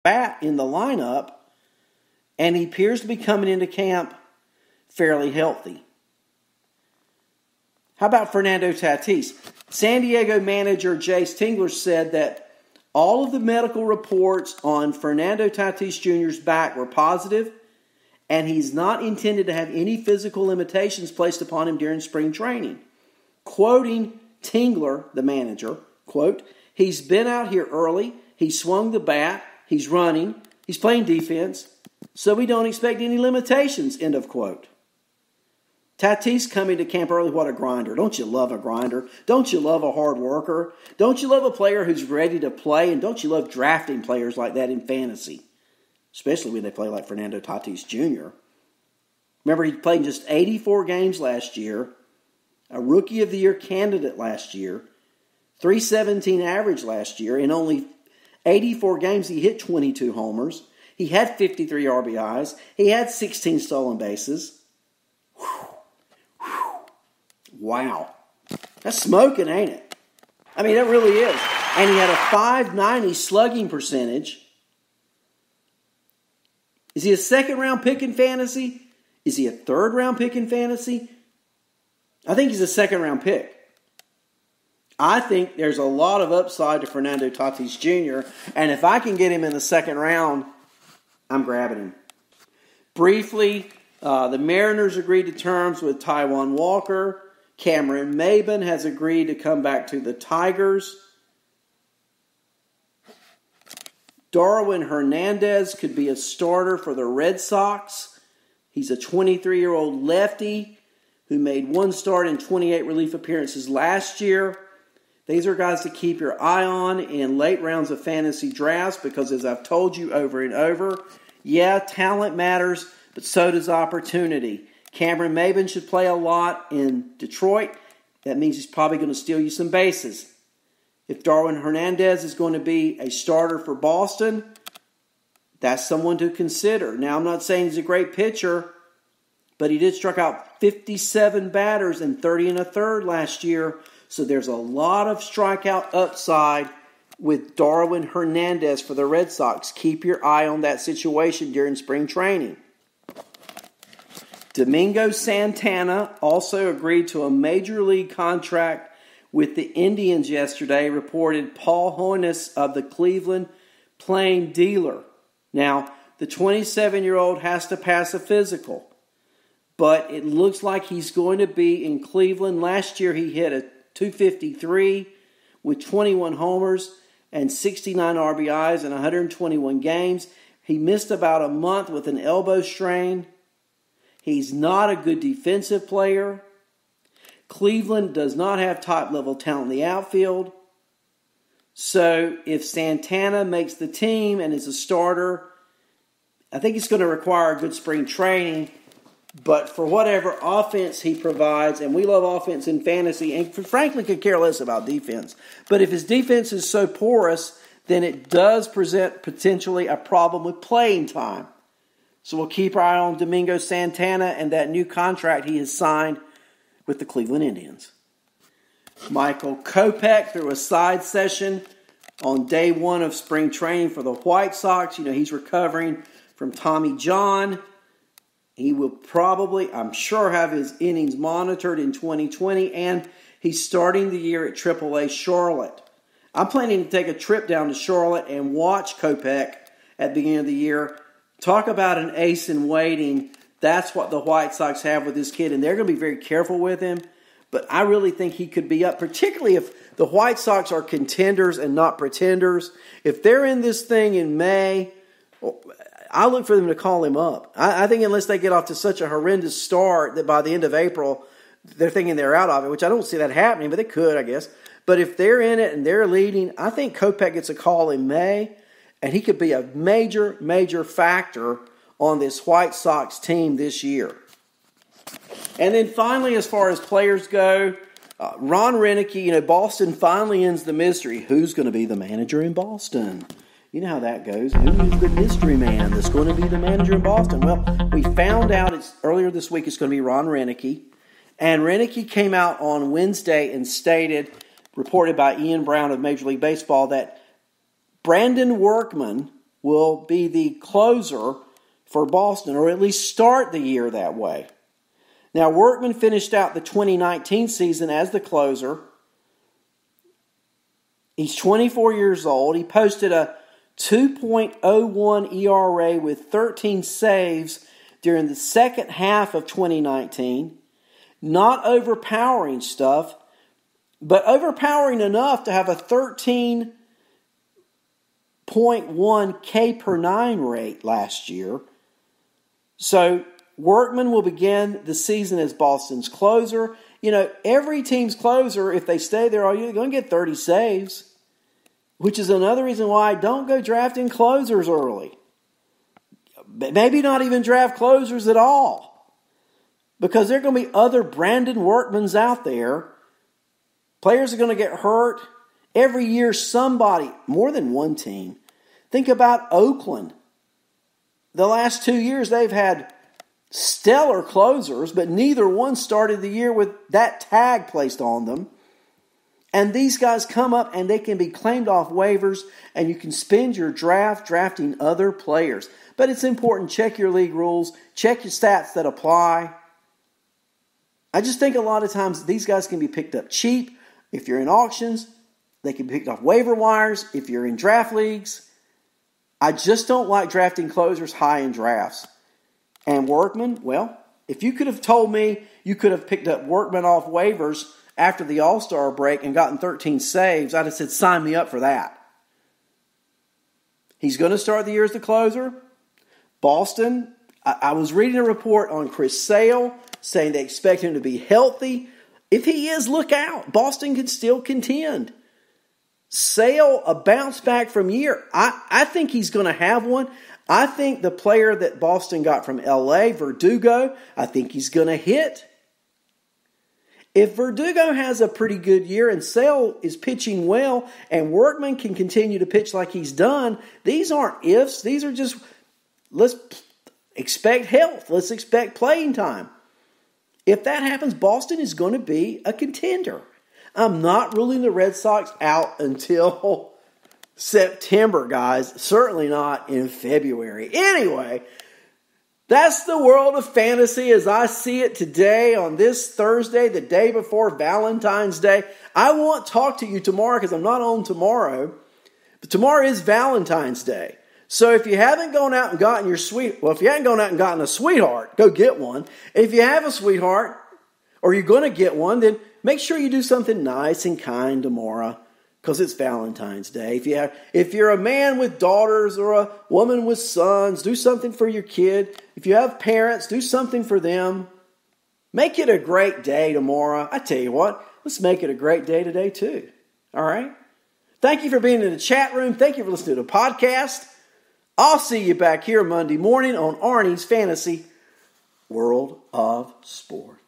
bat in the lineup, and he appears to be coming into camp fairly healthy. How about Fernando Tatis? San Diego manager Jace Tingler said that all of the medical reports on Fernando Tatis Jr.'s back were positive, and he's not intended to have any physical limitations placed upon him during spring training. Quoting Tingler, the manager, quote, "He's been out here early, he swung the bat, he's running, he's playing defense, so we don't expect any limitations," end of quote. Tatis coming to camp early, what a grinder. Don't you love a grinder? Don't you love a hard worker? Don't you love a player who's ready to play? And don't you love drafting players like that in fantasy? Especially when they play like Fernando Tatis Jr. Remember, he played in just 84 games last year, a Rookie of the Year candidate last year, .317 average last year. In only 84 games, he hit 22 homers. He had 53 RBIs. He had 16 stolen bases. Whew. Wow. That's smoking, ain't it? I mean, it really is. And he had a .590 slugging percentage. Is he a second-round pick in fantasy? Is he a third-round pick in fantasy? I think he's a second-round pick. I think there's a lot of upside to Fernando Tatis Jr., and if I can get him in the second round, I'm grabbing him. Briefly, the Mariners agreed to terms with Taijuan Walker. Cameron Maybin has agreed to come back to the Tigers. Darwin Hernandez could be a starter for the Red Sox. He's a 23-year-old lefty who made one start in 28 relief appearances last year. These are guys to keep your eye on in late rounds of fantasy drafts because, as I've told you over and over, yeah, talent matters, but so does opportunity. Cameron Maybin should play a lot in Detroit. That means he's probably going to steal you some bases. If Darwin Hernandez is going to be a starter for Boston, that's someone to consider. Now, I'm not saying he's a great pitcher, but he did strike out 57 batters and 30 and a third last year. So there's a lot of strikeout upside with Darwin Hernandez for the Red Sox. Keep your eye on that situation during spring training. Domingo Santana also agreed to a major league contract with the Indians yesterday, reported Paul Hoeneß of the Cleveland Plain Dealer. Now, the 27-year-old has to pass a physical, but it looks like he's going to be in Cleveland. Last year he hit a .253 with 21 homers and 69 RBIs in 121 games. He missed about a month with an elbow strain. He's not a good defensive player. Cleveland does not have top-level talent in the outfield. So if Santana makes the team and is a starter, I think it's going to require a good spring training. But for whatever offense he provides, and we love offense in fantasy, and frankly could care less about defense. But if his defense is so porous, then it does present potentially a problem with playing time. So we'll keep our eye on Domingo Santana and that new contract he has signed with the Cleveland Indians. Michael Kopech threw a side session on day one of spring training for the White Sox. You know, he's recovering from Tommy John. He will probably, I'm sure, have his innings monitored in 2020, and he's starting the year at AAA Charlotte. I'm planning to take a trip down to Charlotte and watch Kopech at the beginning of the year. Talk about an ace in waiting. That's what the White Sox have with this kid, and they're going to be very careful with him. But I really think he could be up, particularly if the White Sox are contenders and not pretenders. If they're in this thing in May, I look for them to call him up. I think unless they get off to such a horrendous start that by the end of April, they're thinking they're out of it, which I don't see that happening, but they could, I guess. But if they're in it and they're leading, I think Kopech gets a call in May, and he could be a major, major factor on this White Sox team this year. And then finally, as far as players go, Ron Roenicke, Boston finally ends the mystery. Who's going to be the manager in Boston? You know how that goes. Who's the mystery man that's going to be the manager in Boston? Well, we found out earlier this week it's going to be Ron Roenicke. And Roenicke came out on Wednesday and reported by Ian Brown of Major League Baseball, that Brandon Workman will be the closer for Boston, or at least start the year that way. Now, Workman finished out the 2019 season as the closer. He's 24 years old. He posted a 2.01 ERA with 13 saves during the second half of 2019. Not overpowering stuff, but overpowering enough to have a 13.1 K per 9 rate last year. So Workman will begin the season as Boston's closer. You know, every team's closer, if they stay there all year, they're going to get 30 saves, which is another reason why I don't go drafting closers early. Maybe not even draft closers at all, because there are going to be other Brandon Workmans out there. Players are going to get hurt. Every year somebody, more than one team. Think about Oakland. The last 2 years they've had stellar closers, but neither one started the year with that tag placed on them. And these guys come up and they can be claimed off waivers, and you can spend your draft drafting other players. But it's important, check your league rules, check your stats that apply. I just think a lot of times these guys can be picked up cheap. If you're in auctions, they can be picked off waiver wires. If you're in draft leagues, I just don't like drafting closers high in drafts. And Workman, well, if you could have told me you could have picked up Workman off waivers after the All-Star break and gotten 13 saves, I'd have said, sign me up for that. He's going to start the year as the closer. Boston, I was reading a report on Chris Sale saying they expect him to be healthy. If he is, look out. Boston can still contend. Sale, a bounce back from year. I think he's going to have one. I think the player that Boston got from LA, Verdugo, I think he's going to hit. If Verdugo has a pretty good year and Sale is pitching well and Workman can continue to pitch like he's done, these aren't ifs. These are just, let's expect health. Let's expect playing time. If that happens, Boston is going to be a contender. I'm not ruling the Red Sox out until September, guys. Certainly not in February. Anyway, that's the world of fantasy as I see it today on this Thursday, the day before Valentine's Day. I won't talk to you tomorrow because I'm not on tomorrow. But tomorrow is Valentine's Day. So if you haven't gone out and gotten if you haven't gone out and gotten a sweetheart, go get one. If you have a sweetheart or you're going to get one, then make sure you do something nice and kind tomorrow because it's Valentine's Day. If you're a man with daughters or a woman with sons, do something for your kid. If you have parents, do something for them. Make it a great day tomorrow. I tell you what, let's make it a great day today too. All right? Thank you for being in the chat room. Thank you for listening to the podcast. I'll see you back here Monday morning on Arnie's Fantasy World of Sports.